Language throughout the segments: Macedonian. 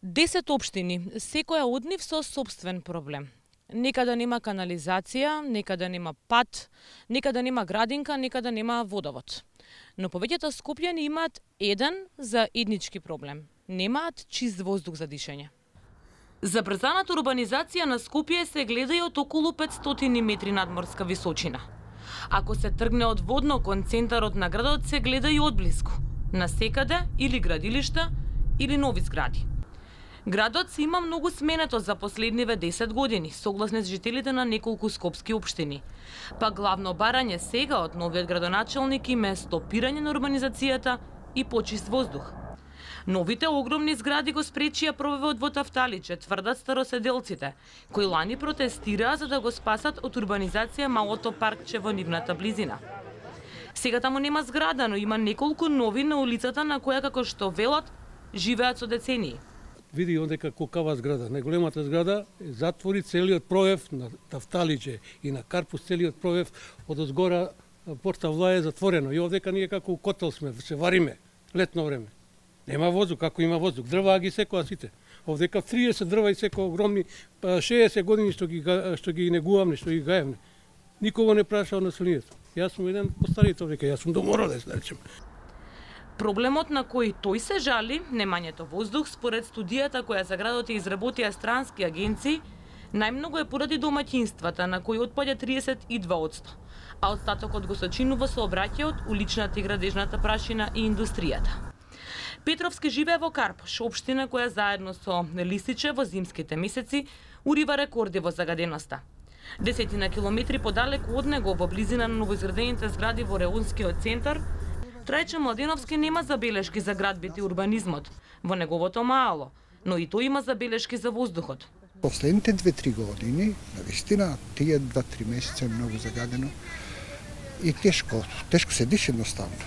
10 општини, секоја од нив со собствен проблем. Некаде нема канализација, некаде нема пат, некаде нема градинка, некаде нема водовод. Но повеќето скопјани имаат еден заеднички проблем. Немаат чист воздух за дишење. Забрзаната урбанизација на Скопје се гледа и од околу 500 метри надморска височина. Ако се тргне од водно кон центарот на градот, се гледа и одблиску. Насекаде или градилишта, или нови згради. Градот се има многу сменето за последниве 10 години, согласни с жителите на неколку скопски општини. Па главно барање сега од новиот градоначелник им е стопирање на урбанизацијата и почист воздух. Новите огромни згради го спречија пробивот во Тафталиче, тврдат староседелците, кои лани протестираа за да го спасат од урбанизација малото паркче во нивната близина. Сега таму нема зграда, но има неколку нови на улицата на која, како што велат, живеат со децении. Види одека кокава зграда, најголемата зграда затвори целиот проев на Тафталиче и на Карпус, целиот проев од озгора порта Влај е затворено и овдека ние како котел сме, се вариме летно време. Нема воздух, како има воздух, дрва ги секоа сите. Овдека 30 дрва и секоја огромни, 60 години што ги негуваме, што ги гаевме. Никого не прашао населението. Јас сум еден постарите овдека, јас сум домородец, да речеме. Проблемот на кој тој се жали, немањето воздух, според студијата која за градот ја изработија странски агенции, најмногу е поради домаќинствата, на кои отпаѓа 32%, а остатокот го сочинува сообраќајот, уличната и градежната прашина и индустријата. Петровски живее во Карпош, општина која заедно со Лисиче во зимските месеци урива рекорди во загаденоста. Десетина километри подалеку од него, во близина на новоизградените згради во Реунскиот центар, Трајче Младеновски нема забелешки за градбите и урбанизмот во неговото мало, но и тој има забелешки за воздухот. Последните 2-3 години, навистина, тие 2-3 месеца е многу загадено и тешко се диша едноставно.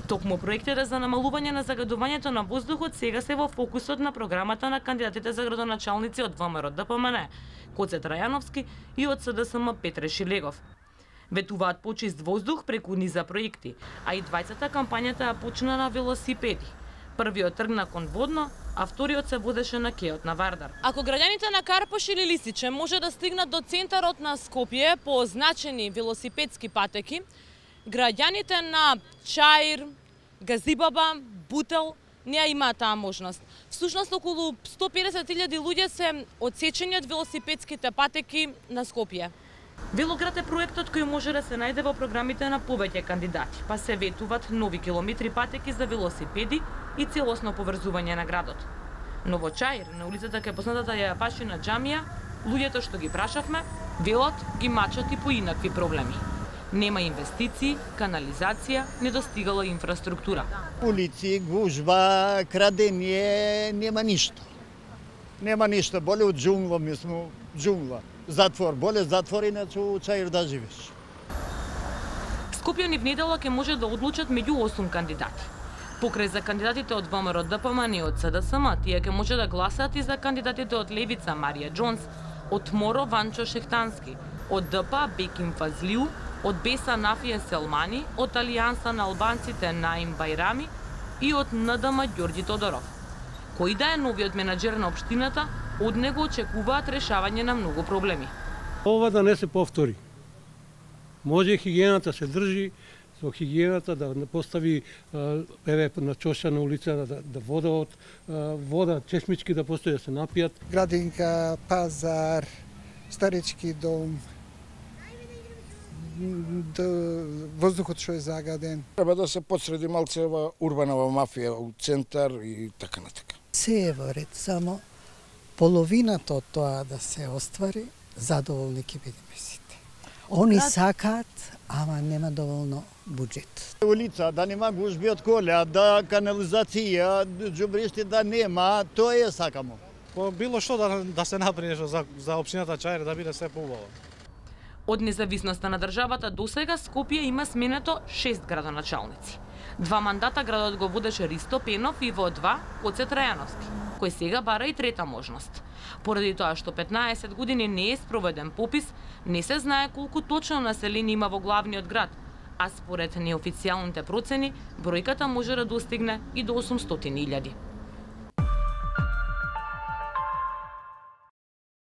Токму проектите за намалување на загадувањето на воздухот сега се во фокусот на програмата на кандидатите за градоначалници од ВМРО ДПМН, Гоце Трајановски и од СДСМ Петре Шилегов. Ветуваат почист воздух преку низа проекти, а и двајцата кампањата ја почна на велосипеди. Првиот тргна кон Водно, а вториот се водеше на кеот на Вардар. Ако граѓаните на Карпош или Лисиче може да стигнат до центарот на Скопје по означени велосипедски патеки, граѓаните на Чаир, Газибаба, Бутел не имаат таа можност. Всушност околу 150.000 луѓе се одсечени од велосипедските патеки на Скопје. Велоград е проектот кој може да се најде во програмите на повеќе кандидати, па се ветуваат нови километри патеки за велосипеди и целосно поврзување на градот. Но во Чаир, на улицата кај познатата Јајапашина џамија, луѓето што ги прашавме, велат ги мачат и по инакви проблеми. Нема инвестиции, канализација, недостигала инфраструктура. Улици, гужба, крадење, нема ништо. Нема ништо, боле од џунгла, ми сме џунгла. Затвор, боле затвор, иначе у Чаир да живеш. Скопјани в недела ќе може да одлучат меѓу 8 кандидати. Покрај за кандидатите од ВМРО ДПМН и од СДСМ, тие ќе може да гласаат и за кандидатите од Левица Марија Џонс, од МОРО Ванчо Шехтански, од ДП Беким Фазлиу, од БЕСА Нафије Селмани, од Алијанса на албанците Наим Бајрами и од НДМ Ѓорѓи Тодоров. Кој да е новиот менаџер на општината, од него очекуваат решавање на многу проблеми. Ова да не се повтори. Може хигиената се држи, со хигиената да не постави на чоша на улица да вода чешмички да постои да се напијат. Градинка, пазар, старички дом, воздухот што е загаден. Треба да се подсреди малце ова урбанова мафија у центар и така натака. Се е во ред, само половината од тоа да се оствари, задоволни ќе бидеме сите. Они сакаат, ама нема доволно буџет. Улица да нема гужби од кола, да канализација, џубришти да нема, тоа е сакамо. Било што да се направи за општината Чаир да биде се поубаво. Од независноста на државата досега Скопје има сменето 6 градоначалници. 2 мандата градот го водеше Ристо Пенов и во 2 Гоце Трајановски, кој сега бара и трета можност. Поради тоа што 15 години не е спроведен попис, не се знае колку точно население има во главниот град, а според неофицијалните процени, бројката може да достигне и до 800.000.